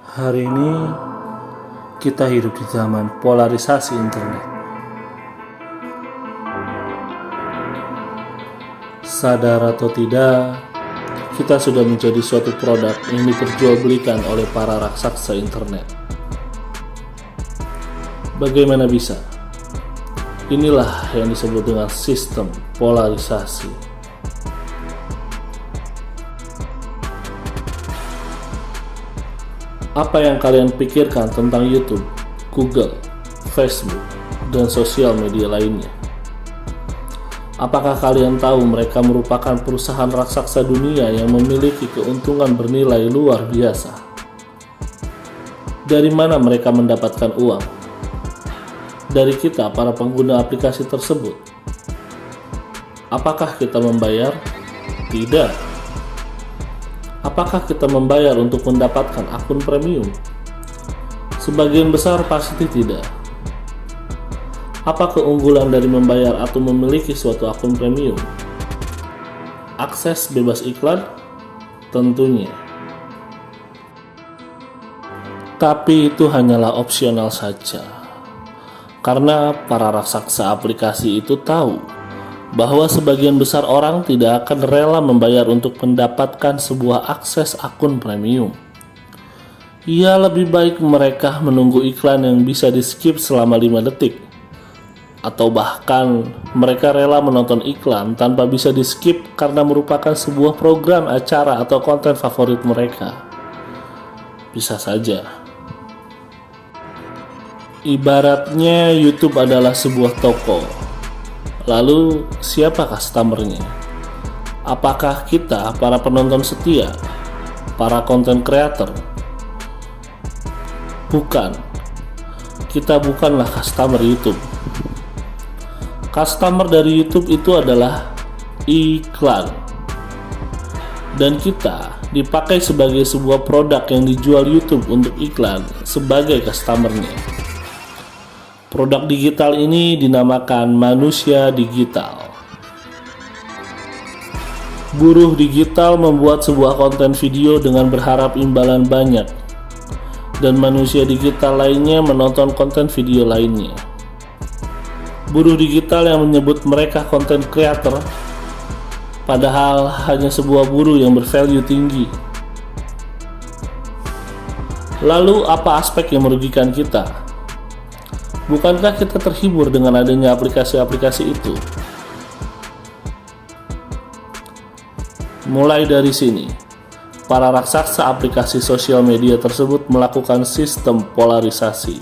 Hari ini kita hidup di zaman polarisasi internet. Sadar atau tidak, kita sudah menjadi suatu produk yang diperjualbelikan oleh para raksasa internet. Bagaimana bisa? Inilah yang disebut dengan sistem polarisasi. Apa yang kalian pikirkan tentang YouTube, Google, Facebook, dan sosial media lainnya? Apakah kalian tahu mereka merupakan perusahaan raksasa dunia yang memiliki keuntungan bernilai luar biasa? Dari mana mereka mendapatkan uang? Dari kita, para pengguna aplikasi tersebut. Apakah kita membayar? Tidak. Apakah kita membayar untuk mendapatkan akun premium? Sebagian besar pasti tidak. Apa keunggulan dari membayar atau memiliki suatu akun premium? Akses bebas iklan? Tentunya. Tapi itu hanyalah opsional saja. Karena para raksasa aplikasi itu tahu bahwa sebagian besar orang tidak akan rela membayar untuk mendapatkan sebuah akses akun premium. Ya, lebih baik mereka menunggu iklan yang bisa di-skip selama 5 detik. Atau bahkan mereka rela menonton iklan tanpa bisa di-skip karena merupakan sebuah program, acara, atau konten favorit mereka. Bisa saja. Ibaratnya YouTube adalah sebuah toko. Lalu, siapa customer-nya? Apakah kita, para penonton setia, para content creator? Bukan. Kita bukanlah customer YouTube. Customer dari YouTube itu adalah iklan. Dan kita dipakai sebagai sebuah produk yang dijual YouTube untuk iklan sebagai customer-nya. Produk digital ini dinamakan manusia digital. Buruh digital membuat sebuah konten video dengan berharap imbalan banyak, dan manusia digital lainnya menonton konten video lainnya. Buruh digital yang menyebut mereka content creator, padahal hanya sebuah buruh yang bervalue tinggi. Lalu apa aspek yang merugikan kita? Bukankah kita terhibur dengan adanya aplikasi-aplikasi itu? Mulai dari sini, para raksasa aplikasi sosial media tersebut melakukan sistem polarisasi.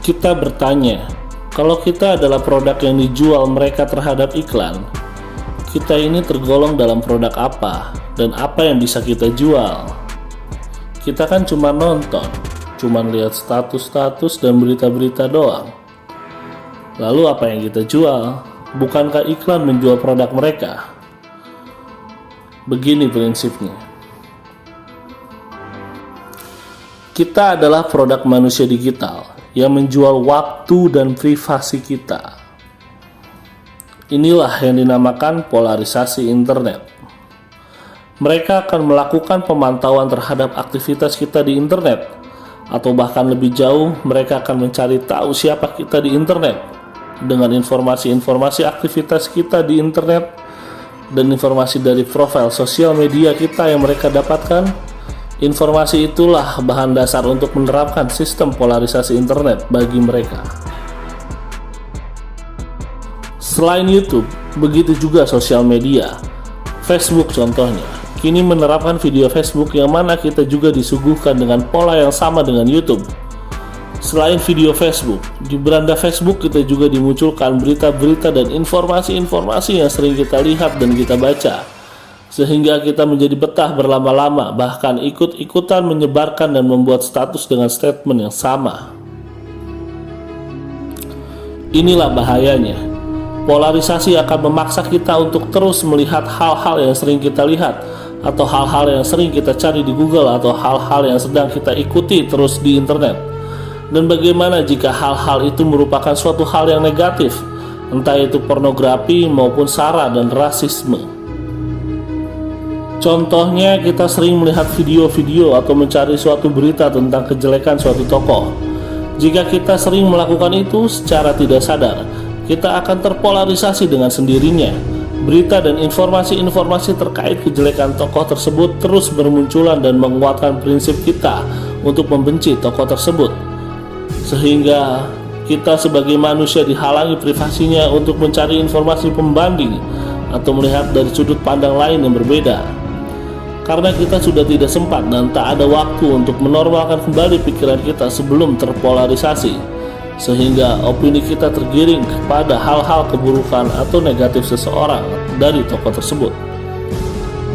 Kita bertanya, kalau kita adalah produk yang dijual mereka terhadap iklan, kita ini tergolong dalam produk apa dan apa yang bisa kita jual? Kita kan cuma nonton, cuma lihat status-status dan berita-berita doang. Lalu apa yang kita jual? Bukankah iklan menjual produk mereka? Begini prinsipnya. Kita adalah produk manusia digital yang menjual waktu dan privasi kita. Inilah yang dinamakan polarisasi internet. Mereka akan melakukan pemantauan terhadap aktivitas kita di internet, atau bahkan lebih jauh, mereka akan mencari tahu siapa kita di internet dengan informasi-informasi aktivitas kita di internet dan informasi dari profil sosial media kita yang mereka dapatkan. Informasi itulah bahan dasar untuk menerapkan sistem polarisasi internet bagi mereka. Selain YouTube, begitu juga sosial media. Facebook contohnya, kini menerapkan video Facebook yang mana kita juga disuguhkan dengan pola yang sama dengan YouTube. Selain video Facebook, di beranda Facebook kita juga dimunculkan berita-berita dan informasi-informasi yang sering kita lihat dan kita baca, sehingga kita menjadi betah berlama-lama, bahkan ikut-ikutan menyebarkan dan membuat status dengan statement yang sama. Inilah bahayanya. Polarisasi akan memaksa kita untuk terus melihat hal-hal yang sering kita lihat, atau hal-hal yang sering kita cari di Google, atau hal-hal yang sedang kita ikuti terus di internet. Dan bagaimana jika hal-hal itu merupakan suatu hal yang negatif, entah itu pornografi maupun sara dan rasisme? Contohnya, kita sering melihat video-video atau mencari suatu berita tentang kejelekan suatu tokoh. Jika kita sering melakukan itu secara tidak sadar, kita akan terpolarisasi dengan sendirinya. Berita dan informasi-informasi terkait kejelekan tokoh tersebut terus bermunculan dan menguatkan prinsip kita untuk membenci tokoh tersebut, sehingga kita sebagai manusia dihalangi privasinya untuk mencari informasi pembanding atau melihat dari sudut pandang lain yang berbeda. Karena kita sudah tidak sempat dan tak ada waktu untuk menormalkan kembali pikiran kita sebelum terpolarisasi, sehingga opini kita tergiring kepada hal-hal keburukan atau negatif seseorang dari tokoh tersebut.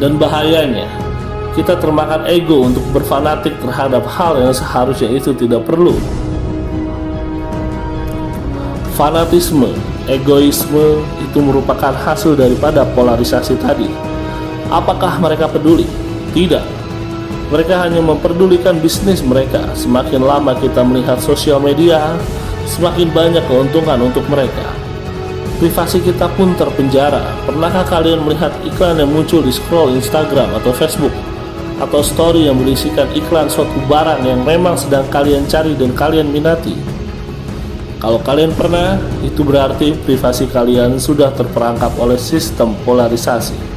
Dan bahayanya, kita termakan ego untuk berfanatik terhadap hal yang seharusnya itu tidak perlu. Fanatisme, egoisme itu merupakan hasil daripada polarisasi tadi. Apakah mereka peduli? Tidak. Mereka hanya memperdulikan bisnis mereka. Semakin lama kita melihat sosial media, semakin banyak keuntungan untuk mereka. Privasi kita pun terpenjara. Pernahkah kalian melihat iklan yang muncul di scroll Instagram atau Facebook, atau story yang berisikan iklan suatu barang yang memang sedang kalian cari dan kalian minati? Kalau kalian pernah, itu berarti privasi kalian sudah terperangkap oleh sistem polarisasi.